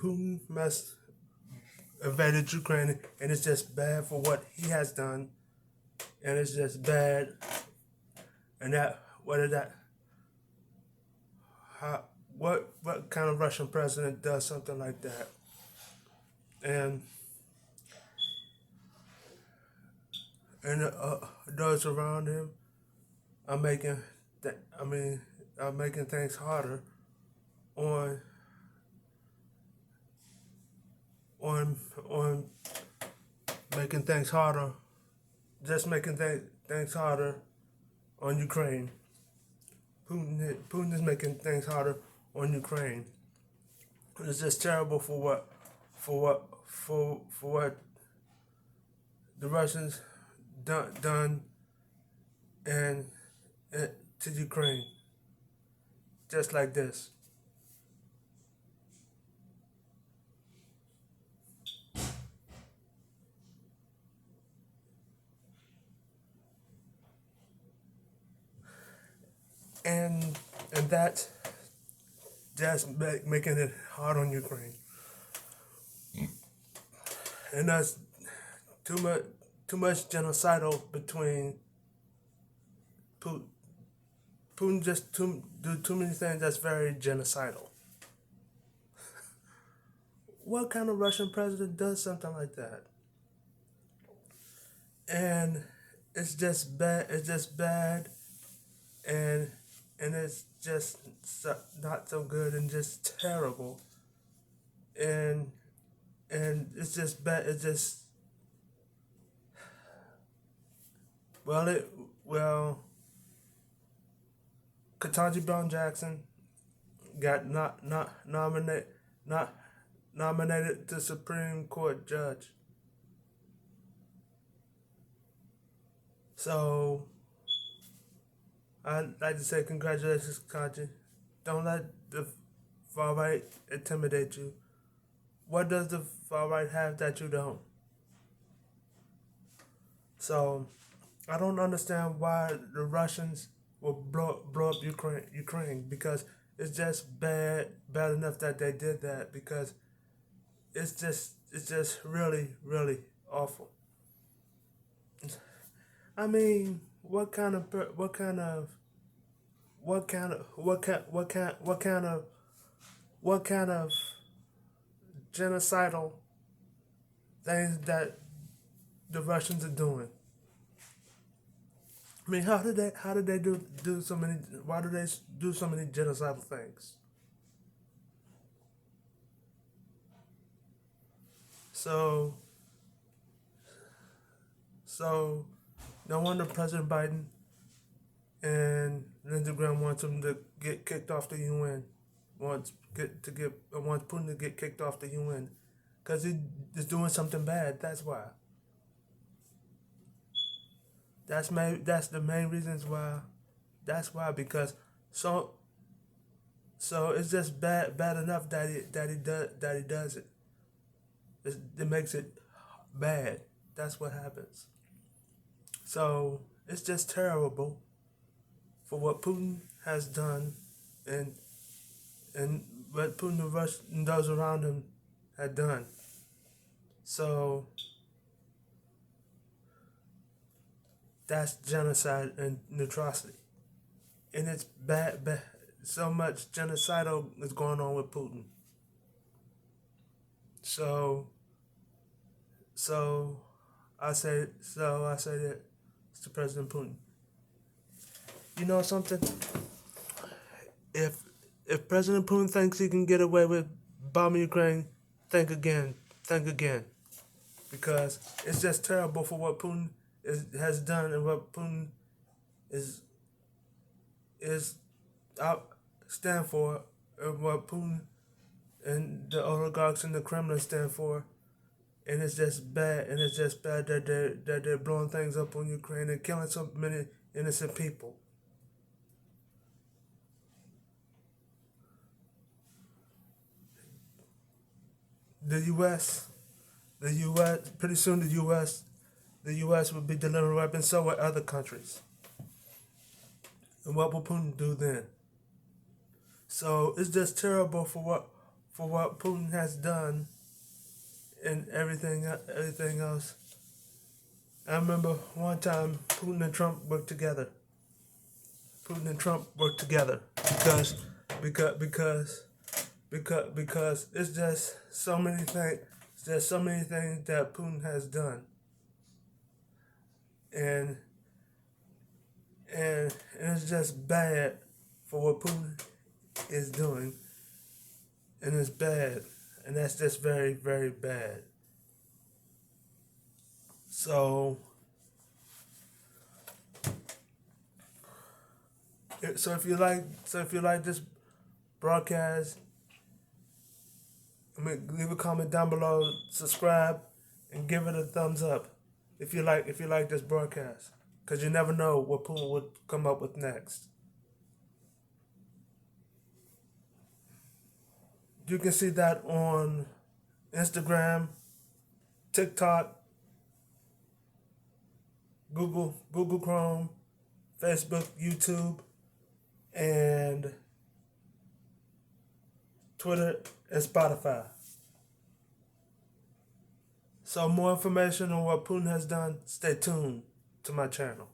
Putin invaded Ukraine, and it's just bad for what he has done, and it's just bad. And that what is that? How what kind of Russian president does something like that? And and those around him are making that. I mean, are making things harder on on on making things harder, just making things harder on Ukraine. Putin is making things harder on Ukraine. It's just terrible for what the Russians done and to Ukraine, just like this. And that's just making it hard on Ukraine. And that's too much genocidal between Putin. Putin just do too many things that's very genocidal. What kind of Russian president does something like that? And it's just bad. It's just bad, and it's just not so good and just terrible. And it's just bad. It's just well, Ketanji Brown Jackson got not nominated to Supreme Court judge. So I'd like to say congratulations, Ketanji. Don't let the far right intimidate you. What does the far right have that you don't? So I don't understand why the Russians will blow up Ukraine, because it's just bad enough that they did that, because it's just really awful. I mean, what kind of genocidal things that the Russians are doing? I mean, how did they do so many? Why do they do so many genocidal things? So no wonder President Biden and Lindsey Graham wants him to get kicked off the UN. Wants Putin to get kicked off the UN, because he is doing something bad. That's why. That's the main reasons why. That's why, because so it's just bad enough that he does it. It makes it bad. That's what happens. So it's just terrible for what Putin has done, and what Putin and Russia and those around him had done. So that's genocide and atrocity, and it's bad. So much genocidal is going on with Putin. So I say that to President Putin. You know something? If President Putin thinks he can get away with bombing Ukraine, think again, because it's just terrible for what Putin has done, and what Putin is out stand for, and what Putin and the oligarchs and the Kremlin stand for. And it's just bad, that they're blowing things up on Ukraine and killing so many innocent people. The U.S. Pretty soon the U.S. will be delivering weapons, so will other countries. And what will Putin do then? So it's just terrible for for what Putin has done and everything else. I remember one time Putin and Trump worked together. Putin and Trump worked together because it's just so many things. There's so many things that Putin has done, and and it's just bad for what Putin is doing, and it's bad, and that's just very, very bad. So, if you like this broadcast, leave a comment down below, subscribe, and give it a thumbs up if you like this broadcast, because you never know what Putin would come up with next. You can see that on Instagram, TikTok, Google Chrome, Facebook, YouTube, and Twitter and Spotify. So more information on what Putin has done, stay tuned to my channel.